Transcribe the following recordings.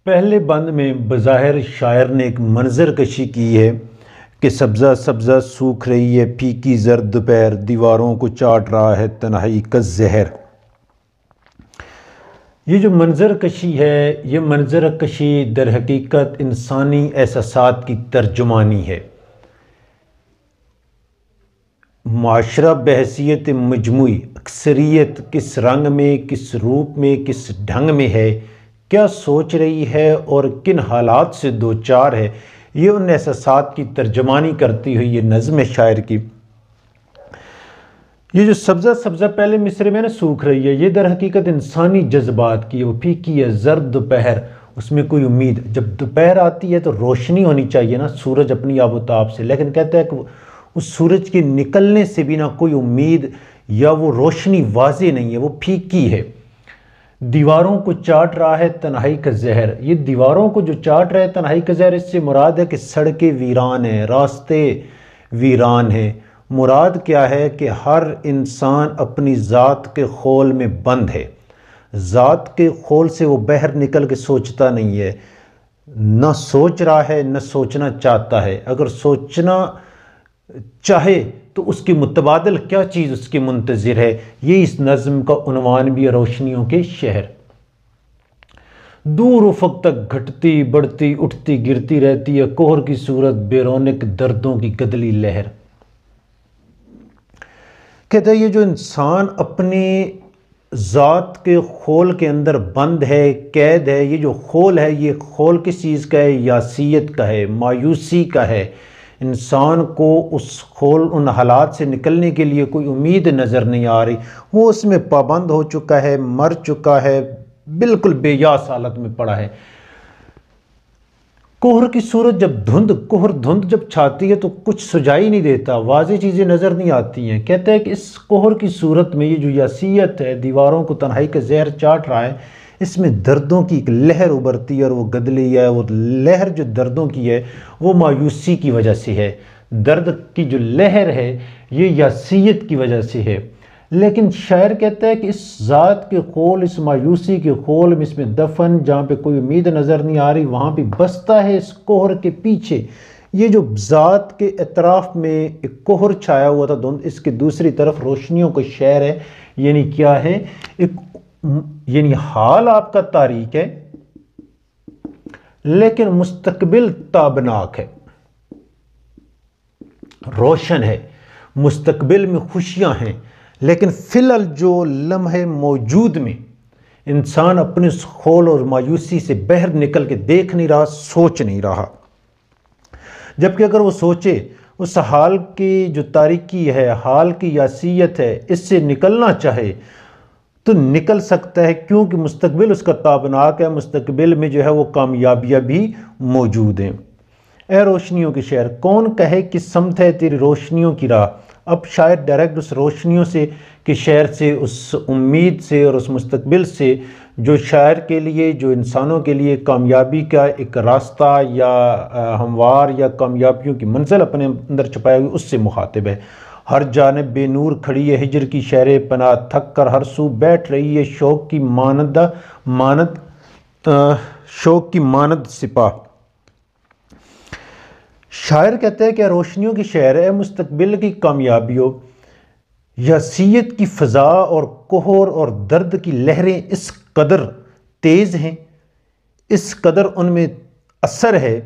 پہلے بند میں بظاہر شاعر نے ایک منظر کشی کی ہے کہ سبزہ سبزہ سوکھ رہی ہے پھیکی زرد دوپہر، دیواروں کو چاٹ رہا ہے تنہائی کا زہر۔ یہ جو منظر کشی ہے، یہ منظر کشی در حقیقت انسانی احساسات کی ترجمانی ہے۔ معاشرہ بحیثیت مجموعی اکثریت کس رنگ میں، کس روپ میں، کس ڈھنگ میں ہے، کیا سوچ رہی ہے اور کن حالات سے دوچار ہے، یہ ان احساسات کی ترجمانی کرتی ہوئی یہ نظم ہے شاعر کی۔ یہ جو سبزہ سبزہ پہلے مصرعے میں سوکھ رہی ہے، یہ در حقیقت انسانی جذبات کی ہے۔ وہ پھیکی ہے زرد دوپہر، اس میں کوئی امید، جب دوپہر آتی ہے تو روشنی ہونی چاہیے نا، سورج اپنی آب و تاب سے، لیکن کہتا ہے کہ اس سورج کے نکلنے سے بھی نہ کوئی امید یا وہ روشنی واضح نہیں ہے، وہ پھیکی ہے۔ دیواروں کو چاٹ رہا ہے تنہائی کا زہر، یہ دیواروں کو جو چاٹ رہا ہے تنہائی کا زہر، اس سے مراد ہے کہ سڑکیں ویران ہیں، راستے ویران ہیں۔ مراد کیا ہے کہ ہر انسان اپنی ذات کے خول میں بند ہے، ذات کے خول سے وہ باہر نکل کے سوچتا نہیں ہے، نہ سوچ رہا ہے نہ سوچنا چاہتا ہے۔ اگر سوچنا چاہے تو اس کے متبادل کیا چیز اس کے منتظر ہے، یہ اس نظم کا عنوان بھی ہے، روشنیوں کے شہر۔ دور افق تک گھٹتی بڑھتی اٹھتی گرتی رہتی ہے کوہر کی صورت، بے رونق دردوں کی گدلی لہر۔ کہتا ہے یہ جو انسان اپنی ذات کے خول کے اندر بند ہے، قید ہے، یہ جو خول ہے، یہ خول کس چیز کا ہے؟ یاسیت کا ہے، مایوسی کا ہے۔ انسان کو اس خول، ان حالات سے نکلنے کے لیے کوئی امید نظر نہیں آ رہی، وہ اس میں پابند ہو چکا ہے، مر چکا ہے، بالکل بے یاس حالت میں پڑا ہے۔ کوہر کی صورت، جب دھند جب چھاتی ہے تو کچھ سجائی نہیں دیتا، واضح چیزیں نظر نہیں آتی ہیں۔ کہتا ہے کہ اس کوہر کی صورت میں یہ جو یاسیت ہے، دیواروں کو تنہائی کا زہر چاٹ رہا ہے، اس میں دردوں کی ایک لہر ابھرتی ہے، اور وہ گدلی ہے، وہ لہر جو دردوں کی ہے وہ مایوسی کی وجہ سے ہے۔ درد کی جو لہر ہے یہ یاسیت کی وجہ سے ہے۔ لیکن شاعر کہتا ہے کہ اس ذات کے خول، اس مایوسی کے خول میں، اس میں دفن، جہاں پہ کوئی امید نظر نہیں آ رہی، وہاں پہ بستا ہے اس کوہر کے پیچھے۔ یہ جو ذات کے اطراف میں ایک کوہر چھایا ہوا تھا دھند، اس کے دوسری طرف روشنیوں کا شہر ہے۔ یعنی کیا ہے؟ یعنی حال آپ کا تاریک ہے لیکن مستقبل تابناک ہے، روشن ہے، مستقبل میں خوشیاں ہیں، لیکن فی الحال جو لمحے موجود میں انسان اپنے اس خول اور مایوسی سے باہر نکل کے دیکھ نہیں رہا، سوچ نہیں رہا۔ جبکہ اگر وہ سوچے، اس حال کی جو تاریکی ہے، حال کی یاسیت ہے، اس سے نکلنا چاہے تو نکل سکتا ہے، کیونکہ مستقبل اس کا تابناک ہے، مستقبل میں جو ہے وہ کامیابیاں بھی موجود ہیں۔ اے روشنیوں کے شہر، کون کہے کہ سمت ہے تیری روشنیوں کی راہ۔ اب شاعر ڈائریکٹ اس روشنیوں سے کے شہر سے، اس امید سے اور اس مستقبل سے جو شاعر کے لیے، جو انسانوں کے لیے کامیابی کا ایک راستہ یا ہموار یا کامیابیوں کی منزل اپنے اندر چھپائے ہوئے، اس سے مخاطب ہے۔ ہر جانب بے نور کھڑی ہے ہجر کی شہر پناہ، تھک کر ہر سو بیٹھ رہی ہے شوق کی ماند سپاہ۔ شاعر کہتا ہے کہ روشنیوں کی شہر ہے، مستقبل کی کامیابیوں، یاسیت کی فضا اور کوہر اور درد کی لہریں اس قدر تیز ہیں، اس قدر ان میں اثر ہے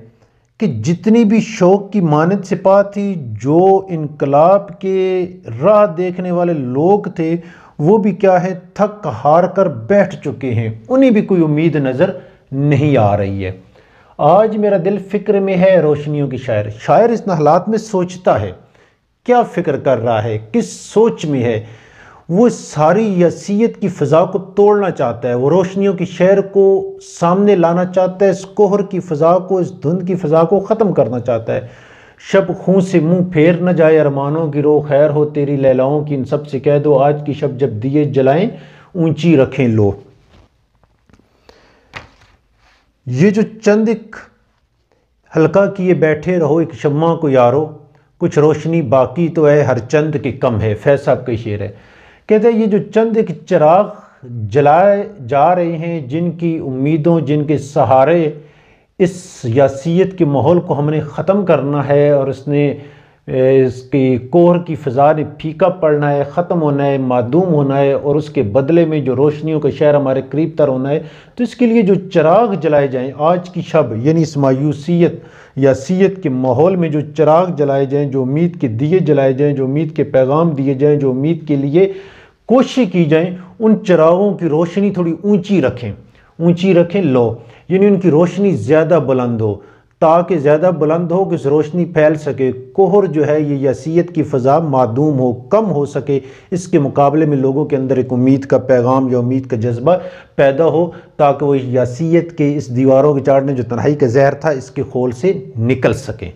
کہ جتنی بھی شوق کی مانند سپاہ تھی، جو انقلاب کے راہ دیکھنے والے لوگ تھے، وہ بھی کیا ہے؟ تھک ہار کر بیٹھ چکے ہیں، انہیں بھی کوئی امید نظر نہیں آ رہی ہے۔ آج میرا دل فکر میں ہے روشنیوں کی شاعر۔ شاعر اس حالات میں سوچتا ہے، کیا فکر کر رہا ہے، کس سوچ میں ہے؟ وہ ساری یاسیت کی فضا کو توڑنا چاہتا ہے، وہ روشنیوں کی شہر کو سامنے لانا چاہتا ہے، اس کوہر کی فضا کو، اس دھند کی فضا کو ختم کرنا چاہتا ہے۔ شب خون سے منہ پھیر نہ جائے، ارمانوں کی رو خیر ہو تیری لیلاؤں کی، ان سب سے کہہ دو آج کی شب جب دیے جلائیں اونچی رکھیں لو۔ یہ جو چند ایک ہلکا کیے بیٹھے رہو ایک شمع کو یارو، کچھ روشنی باقی تو ہے ہر چند کے کم ہے، فیض صاحب کا شعر ہے۔ کہتے ہیں یہ جو چند ایک چراغ جلائے جا رہے ہیں، جن کی امیدوں، جن کے سہارے اس سیاست کے ماحول کو ہم نے ختم کرنا ہے، اور اس کی کوہر کی فضا نے پھیکا پڑنا ہے، ختم ہونا ہے، معدوم ہونا ہے، اور اس کے بدلے میں جو روشنیوں کا شہر ہمارے قریب تر ہونا ہے، تو اس کے لیے جو چراغ جلائے جائیں آج کی شب، یعنی اس مایوسیت یا سیت کے ماحول میں جو چراغ جلائے جائیں، جو امید کے دیے جلائے جائیں، جو امید کے پیغام دیے جائیں، جو امید کے لیے کوشش کی جائیں، ان چراغوں کی روشنی تھوڑی اونچی رکھیں لو، یعنی ان کی روشنی زیادہ بلند ہو، تاکہ زیادہ بلند ہو کہ اس روشنی پھیل سکے، کوہر جو ہے یہ یسیت کی فضا معدوم ہو، کم ہو سکے، اس کے مقابلے میں لوگوں کے اندر ایک امید کا پیغام یا امید کا جذبہ پیدا ہو، تاکہ وہ یسیت کے اس دیواروں کے چاڑنے جو تنہائی کا زہر تھا اس کے خول سے نکل سکیں۔